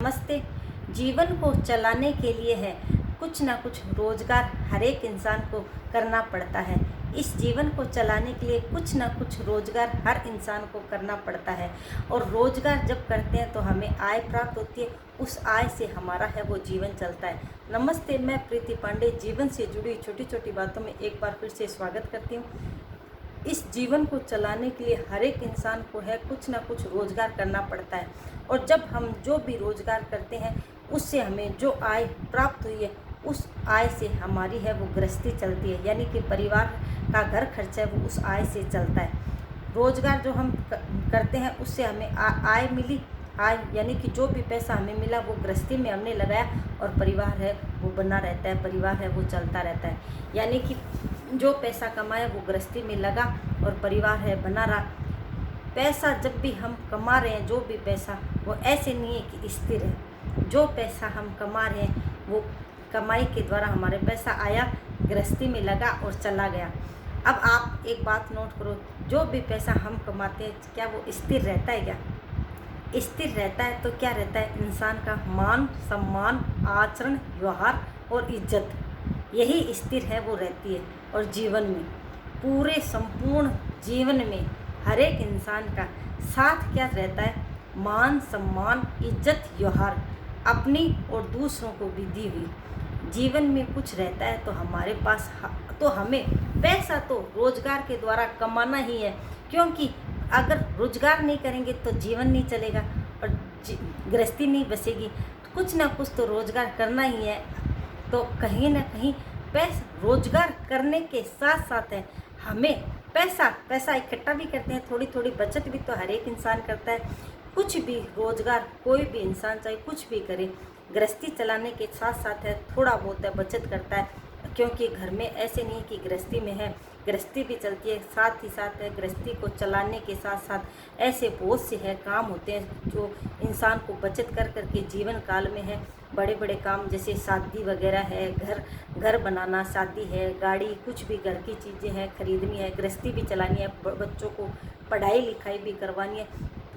नमस्ते। जीवन को चलाने के लिए है कुछ ना कुछ रोजगार हर एक इंसान को करना पड़ता है। इस जीवन को चलाने के लिए कुछ ना कुछ रोजगार हर इंसान को करना पड़ता है और रोजगार जब करते हैं तो हमें आय प्राप्त होती है। उस आय से हमारा है वो जीवन चलता है। नमस्ते, मैं प्रीति पांडे जीवन से जुड़ी छोटी छोटी बातों में एक बार फिर से स्वागत करती हूँ। इस जीवन को चलाने के लिए हर एक इंसान को है कुछ ना कुछ रोजगार करना पड़ता है और जब हम जो भी रोजगार करते हैं उससे हमें जो आय प्राप्त हुई है उस आय से हमारी है वो गृहस्थी चलती है, यानी कि परिवार का घर खर्चा है वो उस आय से चलता है। रोजगार जो हम करते हैं उससे हमें आय मिली, आय यानी कि जो भी पैसा हमें मिला वो गृहस्थी में हमने लगाया और परिवार है वो बना रहता है, परिवार है वो चलता रहता है। यानी कि जो पैसा कमाया वो गृहस्थी में लगा और परिवार है बना रहा। पैसा जब भी हम कमा रहे हैं, जो भी पैसा, वो ऐसे नहीं है कि स्थिर है। जो पैसा हम कमा रहे हैं वो कमाई के द्वारा हमारे पैसा आया, गृहस्थी में लगा और चला गया। अब आप एक बात नोट करो, जो भी पैसा हम कमाते हैं क्या वो स्थिर रहता है? क्या स्थिर रहता है तो क्या रहता है? इंसान का मान सम्मान, आचरण, व्यवहार और इज्जत, यही स्थिर है वो रहती है। और जीवन में, पूरे संपूर्ण जीवन में हर एक इंसान का साथ क्या रहता है? मान सम्मान, इज्जत, व्यवहार, अपनी और दूसरों को भी दी हुई। जीवन में कुछ रहता है तो हमारे पास तो हमें पैसा तो रोजगार के द्वारा कमाना ही है, क्योंकि अगर रोजगार नहीं करेंगे तो जीवन नहीं चलेगा और गृहस्थी नहीं बसेगी। तो कुछ ना कुछ तो रोजगार करना ही है। तो कहीं ना कहीं रोजगार करने के साथ साथ है हमें पैसा इकट्ठा भी करते हैं, थोड़ी थोड़ी बचत भी तो हर एक इंसान करता है। कुछ भी रोजगार कोई भी इंसान चाहे कुछ भी करे, गृहस्थी चलाने के साथ साथ है थोड़ा बहुत है बचत करता है, क्योंकि घर में ऐसे नहीं कि गृहस्थी में है, गृहस्थी भी चलती है, साथ ही साथ है गृहस्थी को चलाने के साथ साथ ऐसे बहुत से है काम होते हैं जो इंसान को बचत कर करके जीवन काल में है बड़े बड़े काम, जैसे शादी वगैरह है, घर बनाना, शादी है, गाड़ी, कुछ भी घर की चीज़ें हैं खरीदनी है, गृहस्थी भी चलानी है, बच्चों को पढ़ाई लिखाई भी करवानी है।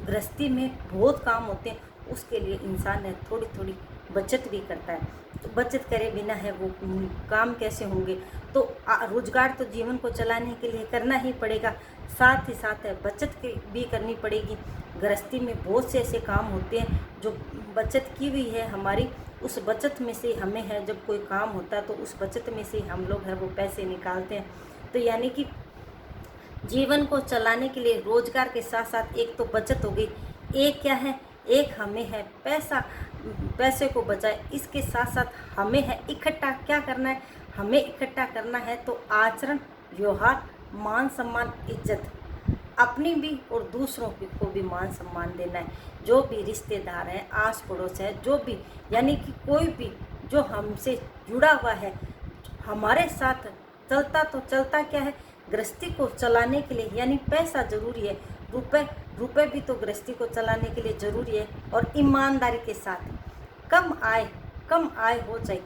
गृहस्थी में बहुत काम होते हैं, उसके लिए इंसान है थोड़ी थोड़ी बचत भी करता है। तो बचत करे बिना है वो काम कैसे होंगे? तो रोजगार तो जीवन को चलाने के लिए करना ही पड़ेगा, साथ ही साथ है बचत भी करनी पड़ेगी। गृहस्थी में बहुत से ऐसे काम होते हैं जो बचत की हुई है हमारी, उस बचत में से हमें है जब कोई काम होता है तो उस बचत में से हम लोग है वो पैसे निकालते हैं। तो यानी कि जीवन को चलाने के लिए रोजगार के साथ साथ एक तो बचत हो गई, एक क्या है, एक हमें है पैसे को बचाए, इसके साथ साथ हमें है इकट्ठा क्या करना है? हमें इकट्ठा करना है तो आचरण, व्यवहार, मान सम्मान, इज्जत, अपनी भी और दूसरों को भी मान सम्मान देना है। जो भी रिश्तेदार हैं, आस पड़ोस है, जो भी, यानी कि कोई भी जो हमसे जुड़ा हुआ है, हमारे साथ चलता क्या है? गृहस्थी को चलाने के लिए, यानी पैसा जरूरी है, रुपए भी तो गृहस्थी को चलाने के लिए जरूरी है। और ईमानदारी के साथ, कम आय हो जाए,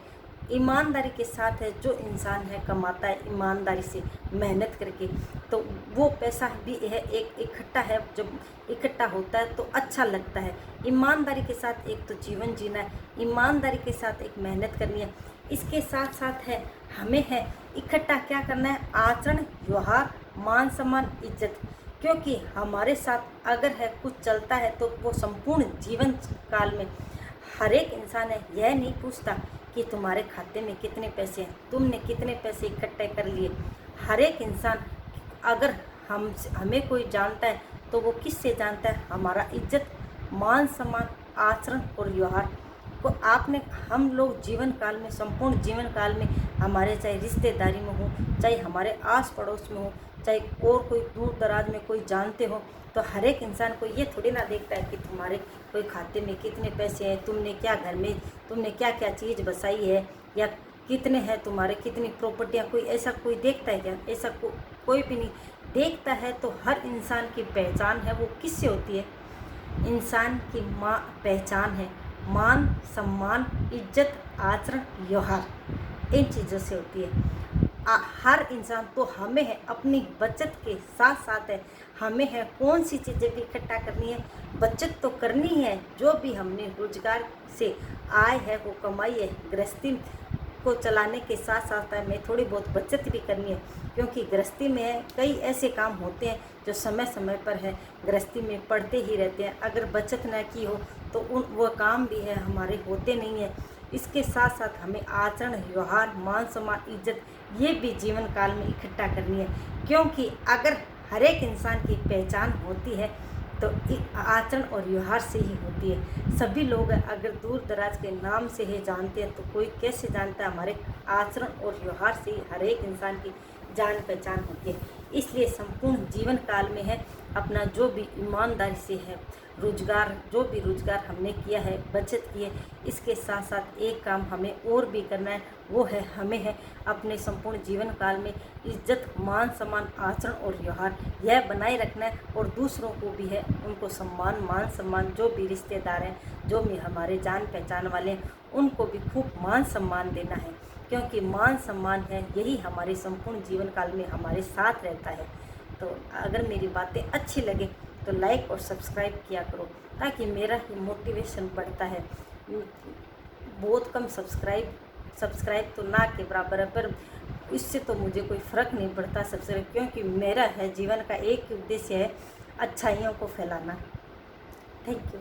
ईमानदारी के साथ है जो इंसान है कमाता है ईमानदारी से मेहनत करके, तो वो पैसा भी है एक इकट्ठा है, जब इकट्ठा होता है तो अच्छा लगता है। ईमानदारी के साथ एक तो जीवन जीना है, ईमानदारी के साथ एक मेहनत करनी है, इसके साथ साथ है हमें है इकट्ठा क्या करना है? आचरण, व्यवहार, मान सम्मान, इज्जत, क्योंकि हमारे साथ अगर है कुछ चलता है तो वो संपूर्ण जीवन काल में हर एक इंसान है यह नहीं पूछता कि तुम्हारे खाते में कितने पैसे हैं, तुमने कितने पैसे इकट्ठे कर लिए। हर एक इंसान अगर हमें कोई जानता है तो वो किससे जानता है? हमारा इज्जत, मान सम्मान, आचरण और व्यवहार को हम लोग जीवन काल में, संपूर्ण जीवन काल में, हमारे चाहे रिश्तेदारी में हो, चाहे हमारे आस पड़ोस में हो, चाहे और कोई दूर दराज में कोई जानते हो, तो हर एक इंसान को ये थोड़ी ना देखता है कि तुम्हारे कोई खाते में कितने पैसे हैं, तुमने क्या घर में तुमने क्या क्या चीज़ बसाई है, या कितने हैं तुम्हारे, कितनी प्रॉपर्टियाँ, कोई ऐसा कोई देखता है क्या? ऐसा कोई भी नहीं देखता है। तो हर इंसान की पहचान है वो किससे होती है? इंसान की पहचान है मान सम्मान, इज्जत, आचरण, व्यवहार, इन चीज़ों से होती है। हर इंसान तो हमें है अपनी बचत के साथ साथ है, हमें है कौन सी चीज़ें भी इकट्ठा करनी है, बचत तो करनी है। जो भी हमने रोजगार से आय है वो कमाई है, गृहस्थी को चलाने के साथ साथ हमें थोड़ी बहुत बचत भी करनी है, क्योंकि गृहस्थी में है कई ऐसे काम होते हैं जो समय समय पर है गृहस्थी में पड़ते ही रहते हैं। अगर बचत न की हो तो वो काम भी है हमारे होते नहीं है। इसके साथ साथ हमें आचरण, व्यवहार, मान सम्मान, इज्जत ये भी जीवन काल में इकट्ठा करनी है, क्योंकि अगर हर एक इंसान की पहचान होती है तो आचरण और व्यवहार से ही होती है। सभी लोग अगर दूर दराज के नाम से ही जानते हैं तो कोई कैसे जानता है, हमारे आचरण और व्यवहार से ही हर एक इंसान की जान पहचान होती है। इसलिए संपूर्ण जीवन काल में है अपना जो भी ईमानदारी से है रोजगार, जो भी रोजगार हमने किया है, बचत की है, इसके साथ साथ एक काम हमें और भी करना है, वो है हमें है अपने संपूर्ण जीवन काल में इज्जत, मान सम्मान, आचरण और व्यवहार यह बनाए रखना है। और दूसरों को भी है उनको सम्मान, मान सम्मान, जो भी रिश्तेदार हैं, जो भी हमारे जान पहचान वाले हैं, उनको भी खूब मान सम्मान देना है, क्योंकि मान सम्मान है यही हमारे संपूर्ण जीवन काल में हमारे साथ रहता है। तो अगर मेरी बातें अच्छी लगे तो लाइक और सब्सक्राइब किया करो, ताकि मेरा ही मोटिवेशन बढ़ता है। बहुत कम सब्सक्राइब तो ना के बराबर है, पर इससे तो मुझे कोई फ़र्क नहीं पड़ता सब्सक्राइब, क्योंकि मेरा है जीवन का एक उद्देश्य है अच्छाइयों को फैलाना। Thank you.